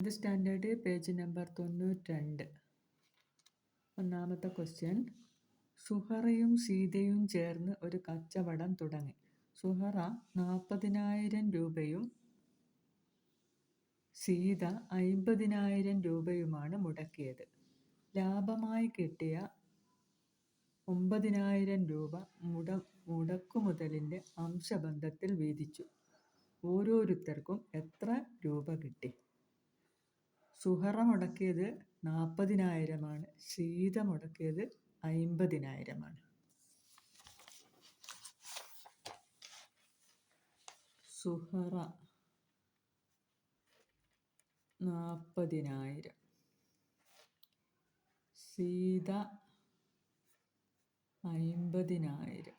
ഇത് standard page number 92. ഒന്നാമത്തെ question. സുഹറയും സീതയും ചേർന്ന് ഒരു കച്ചവടം തുടങ്ങി. സുഹറ 40,000 രൂപയും സീത 50,000 രൂപയുമാണ് മുടക്കിയത്. ലാഭമായി കിട്ടിയ 9,000 രൂപ മുടക്കുമുതലിൻ്റെ അംശബന്ധത്തിൽ വീതിച്ചു. ഓരോരുത്തർക്കും എത്ര രൂപ കിട്ടി? സുഹറ മുടക്കിയത് 40,000 സീത മുടക്കിയത് 50,000. സുഹറ 40,000, സീത 50,000.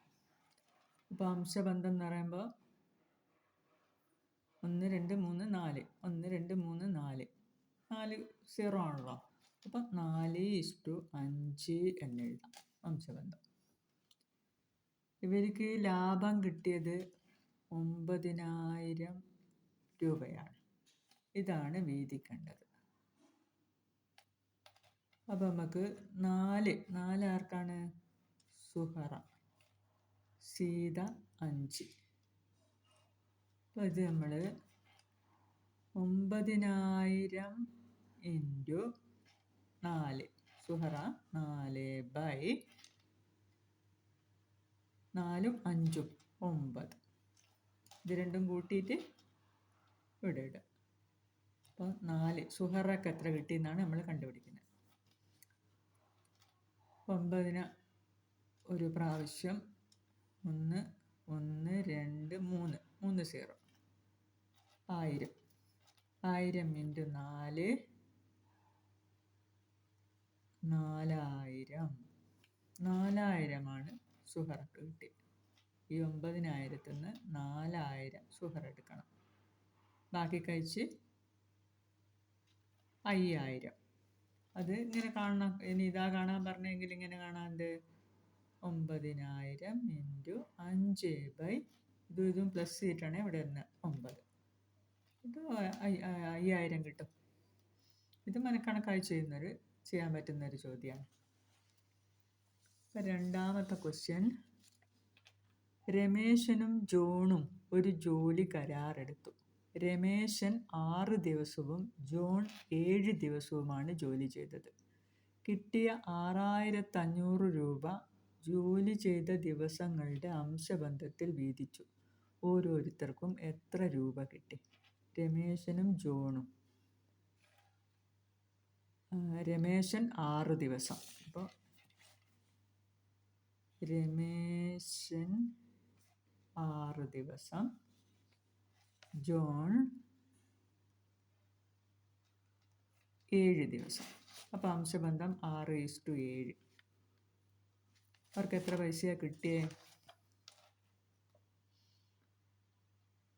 അപ്പോൾ അംശബന്ധം എന്ന് പറയുമ്പോൾ 1 2 3 4 1 2 3 4 4 0 ആണല്ലോ. അപ്പം 4:5 എന്ന് എഴുതാം അംശബന്ധം. ഇവർക്ക് ലാഭം കിട്ടിയത് 9,000 രൂപയാണ്. ഇതാണ് വീതിക്കേണ്ടത്. അപ്പം നമുക്ക് 4 ആർക്കാണ്? സുഹറ, സീത 5. അപ്പോൾ ഇത് നമ്മൾ 9,000 ഇൻറ്റു 4. സുഹറ 4/4 4 5 9. ഇത് രണ്ടും കൂട്ടിയിട്ട് ഇവിടെ ഇടുക. അപ്പോൾ 4 സുഹറക്ക് എത്ര കിട്ടിയെന്നാണ് നമ്മൾ കണ്ടുപിടിക്കുന്നത്. 9 ഒരു പ്രാവശ്യം 1 1 2 3 3 0 1000. 1000 ഇൻറ്റു 4 4000. 4000 സുഹറക്ക് കിട്ടി. ഈ 9,000 നിന്ന് 4000 സുഹറ എടുക്കണം. ബാക്കി കഴിച്ച് 5000. അത് ഇങ്ങനെ കാണണം. ഇനി ഇതാ കാണാൻ പറഞ്ഞെങ്കിൽ ഇങ്ങനെ കാണാണ്ട് 9,000 ഇൻറ്റു 5/, ഇതും പ്ലസ് ചെയ്തിട്ടാണ് ഇവിടെ നിന്ന് 9. ഇത് 5000 കിട്ടും. ഇത് മനക്കണക്കായി ചെയ്യാൻ പറ്റുന്നൊരു ചോദ്യമാണ്. രണ്ടാമത്തെ ക്വസ്റ്റ്യൻ. രമേശനും ജോണും ഒരു ജോലി കരാറെടുത്തു. രമേശൻ 6 ദിവസവും ജോൺ 7 ദിവസവുമാണ് ജോലി ചെയ്തത്. കിട്ടിയ 6,500 രൂപ ജോലി ചെയ്ത ദിവസങ്ങളുടെ അംശബന്ധത്തിൽ വീതിച്ചു. ഓരോരുത്തർക്കും എത്ര രൂപ കിട്ടി? രമേശനും ജോണും. രമേശൻ 6 ദിവസം. അപ്പോൾ രമേശൻ 6 ദിവസം, ജോൺ 7 ദിവസം. അപ്പോൾ അംശബന്ധം 6:7. അവർക്ക് എത്ര പൈസയാണ് കിട്ടിയേ?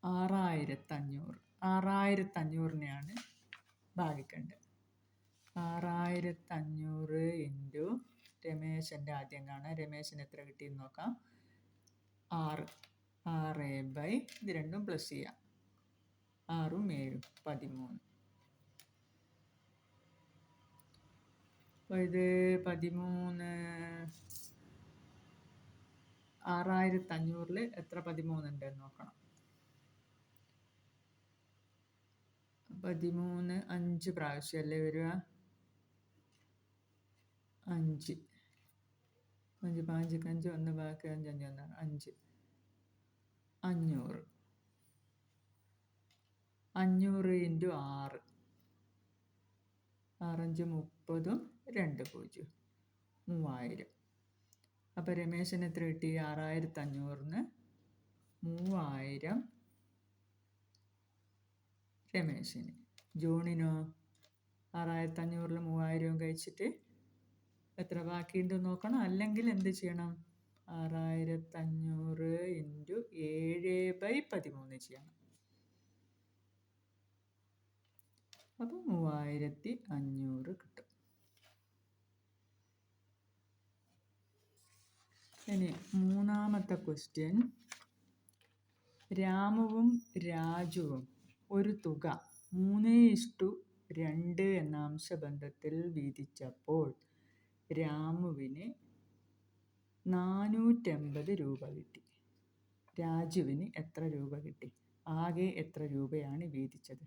6,500. 6,500നെയാണ് ഭാഗിക്കേണ്ടത്. 6,500 ഇൻറ്റു രമേശൻ്റെ ആദ്യം കാണാം. രമേശന് എത്ര കിട്ടിയെന്ന് നോക്കാം. 6 6/, ഇത് രണ്ടും പ്ലസ് ചെയ്യാം. 6ഉം 7ഉം 13. അപ്പോൾ ഇത് 13. 6,500 എത്ര 13 ഉണ്ടെന്ന് നോക്കണം. 13 5 പ്രാവശ്യമല്ലേ വരിക? 5 5 5 5 1 ബാക്കി 5 5 1 5 500. 500 ഇൻറ്റു 6 6 5 30 2 0 3000. അപ്പോൾ രമേശന് എത്ര കിട്ടി? 6,500ന് 3000 രമേശന്. ജോണിനോ 6,500 3000 കഴിച്ചിട്ട് എത്ര ബാക്കിയുണ്ടെന്ന് നോക്കണം. അല്ലെങ്കിൽ എന്ത് ചെയ്യണം? 6,500 ഇൻറ്റു 7/13 ചെയ്യണം. അപ്പോൾ 3,500 കിട്ടും. ഇനി മൂന്നാമത്തെ ക്വസ്റ്റ്യൻ. രാമുവും രാജുവും ഒരു തുക 3:2 2 എന്ന അംശബന്ധത്തിൽ വീതിച്ചപ്പോൾ രാമുവിന് 480 രൂപ കിട്ടി. രാജുവിന് എത്ര രൂപ കിട്ടി? ആകെ എത്ര രൂപയാണ് വീതിച്ചത്?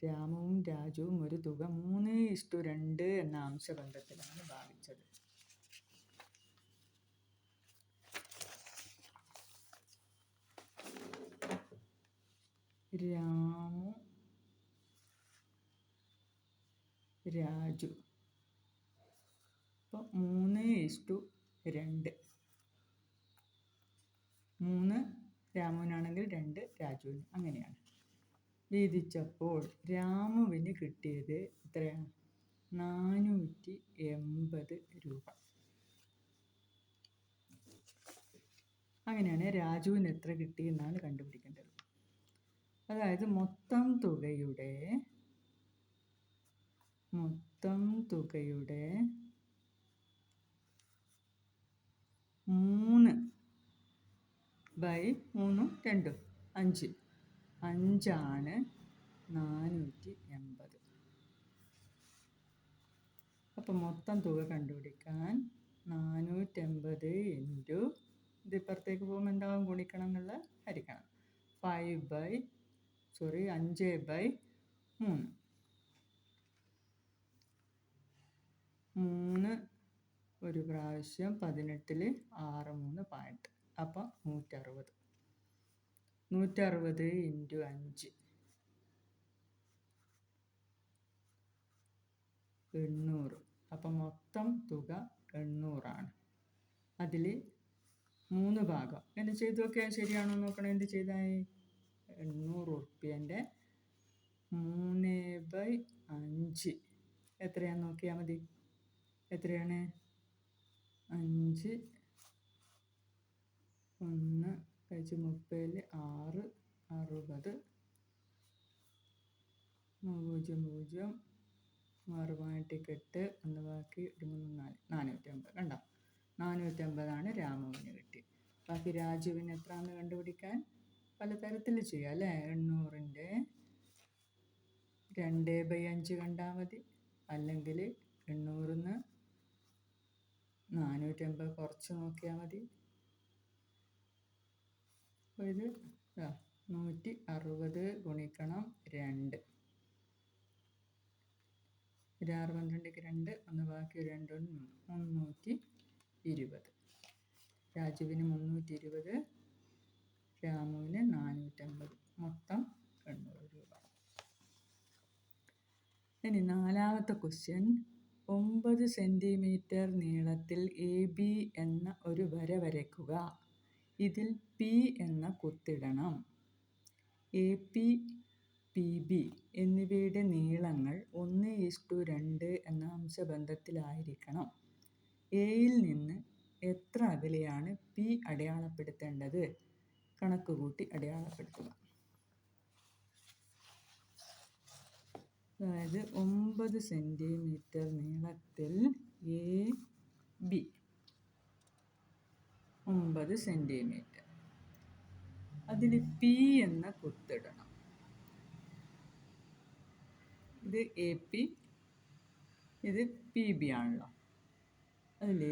രാമുവും രാജുവും ഒരു തുക 3:2 എന്ന അംശബന്ധത്തിലാണ് ഭാഗിച്ചത്. രാമു രാജു അപ്പോൾ 3:2. 3 രാമുവിനാണെങ്കിൽ 2 രാജുവിന്, അങ്ങനെയാണ് വീതിച്ചപ്പോൾ രാമുവിന് കിട്ടിയത് എത്രയാണ്? 480 രൂപ. അങ്ങനെയാണ് രാജുവിന് എത്ര കിട്ടി എന്നാണ് കണ്ടുപിടിക്കേണ്ടത്. അതായത് മൊത്തം തുകയുടെ 3/3 5. 5ആണ് 480. അപ്പം മൊത്തം തുക കണ്ടുപിടിക്കാൻ 480 ഇൻറ്റു ഇത് ഇപ്പുറത്തേക്ക് പോകുമ്പോൾ എന്താകും? ഗുണിക്കണം എന്നുള്ള ഹരിക്കണം. 5/3 3 ഒരു പ്രാവശ്യം 18ൽ 6 3 പോയിൻറ്റ്. അപ്പം 160. 160 ഇൻറ്റു 5 800. അപ്പം മൊത്തം തുക 800ആണ്. അതിൽ 3 ഭാഗം എന്ത് ചെയ്തു നോക്കിയാൽ ശരിയാണോ നോക്കണം. എന്ത് ചെയ്താൽ 800 ഉറുപ്പ്യൻ്റെ 3/5 എത്രയാണെന്ന് നോക്കിയാൽ മതി. എത്രയാണ്? 5 1 കഴിച്ച് 30ൽ 6 60 0 0 6 8 1 ബാക്കി 3 450. കണ്ടോ? 450ആണ് രാമുവിന് കിട്ടി. ബാക്കി രാജുവിന് എത്രയാണെന്ന് കണ്ടുപിടിക്കാൻ പലതരത്തിൽ ചെയ്യാം അല്ലേ? 800ൻ്റെ 2/5 കണ്ടാൽ മതി. അല്ലെങ്കിൽ 800ന്ന് 450 കുറച്ച് നോക്കിയാൽ മതി. ഇത് 160 ഗുണിക്കണം 2. 6 12ക്ക് 2 1 ബാക്കി 2 320. രാജുവിന് 320, രാമുവിന് 450. മൊത്തം 800 രൂപ. ഇനി 4ാമത്തെ ക്വസ്റ്റ്യൻ. 9 സെൻറ്റിമീറ്റർ നീളത്തിൽ AB എന്ന ഒരു വര വരയ്ക്കുക. ഇതിൽ P എന്ന കുത്തിടണം. AP PB എന്നിവയുടെ നീളങ്ങൾ 1:2 എന്ന അംശബന്ധത്തിലായിരിക്കണം. എയിൽ നിന്ന് എത്ര അകലെയാണ് P അടയാളപ്പെടുത്തേണ്ടത്? കണക്ക് കൂട്ടി അടയാളപ്പെടുത്തുക. അതായത് 9 സെൻറ്റിമീറ്റർ നീളത്തിൽ AB 9 സെൻറ്റിമീറ്റർ. അതിൽ P എന്ന കുത്തിടണം. ഇത് AP, ഇത് PB ആണല്ലോ. അതിൽ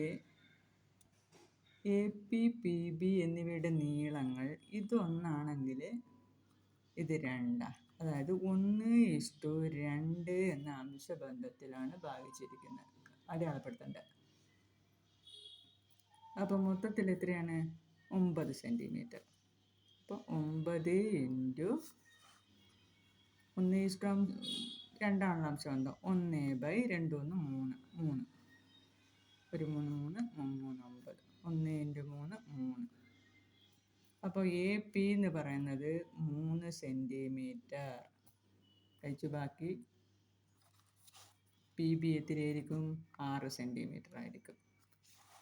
AP PB എന്നിവയുടെ നീളങ്ങൾ ഇതൊന്നാണെങ്കിൽ ഇത് 2. അതായത് 1:2 എന്ന അംശബന്ധത്തിലാണ് ഭാഗിച്ചിരിക്കുന്നത്. അടയാളപ്പെടുത്തേണ്ടത്. അപ്പോൾ മൊത്തത്തിൽ എത്രയാണ്? 9 സെൻറ്റിമീറ്റർ. അപ്പോൾ 9 ഇൻറ്റു 1:2 അംശബന്ധം. 1/2 1 3 ഒരു 3 3 9. 1 ഇൻറ്റു 3 3. അപ്പോൾ AP എന്ന് പറയുന്നത് 3 സെൻറ്റിമീറ്റർ. കഴിച്ചു ബാക്കി PB എത്രയായിരിക്കും? 6 സെൻറ്റിമീറ്റർ ആയിരിക്കും.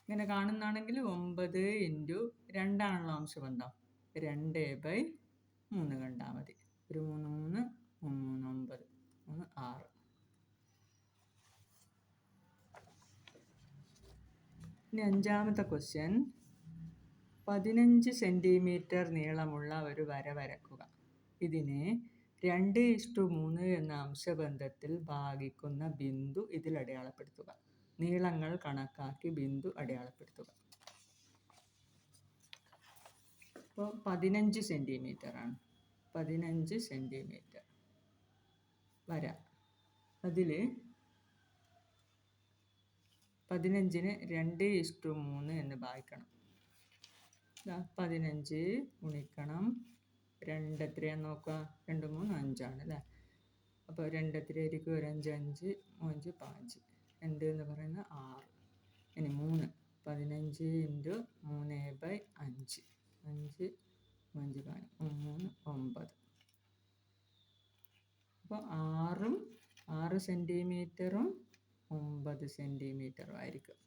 ഇങ്ങനെ കാണുന്നതാണെങ്കിൽ 9 ഇൻറ്റു 2 അംശബന്ധം. 2/3 കണ്ടാൽ മതി. ഒരു 3 3 3 9 3 6. ഇനി 5ാമത്തെ ക്വസ്റ്റ്യൻ. 15 സെൻറ്റിമീറ്റർ നീളമുള്ള ഒരു വര വരക്കുക. ഇതിനെ 2:3 എന്ന അംശബന്ധത്തിൽ ഭാഗിക്കുന്ന ബിന്ദു ഇതിൽ അടയാളപ്പെടുത്തുക. നീളങ്ങൾ കണക്കാക്കി ബിന്ദു അടയാളപ്പെടുത്തുക. ഇപ്പോൾ 15 സെൻറ്റിമീറ്ററാണ്. 15 സെൻറ്റിമീറ്റർ വര. അതിൽ 15നെ 2:3 എന്ന് ഭാഗിക്കണം. 15 ഗുണിക്കണം 2 എത്രയാണെന്ന് നോക്കുക. 2 3 5 ആണ് അല്ലേ. അപ്പോൾ 2 എത്രയായിരിക്കും? ഒരു 5 5 5 5 2 എന്ന് പറയുന്നത് 6. ഇനി 3 15 × 3/5 5 5 3 9. അപ്പോൾ 6 സെൻറ്റിമീറ്ററും 9 സെൻറ്റിമീറ്ററും ആയിരിക്കും.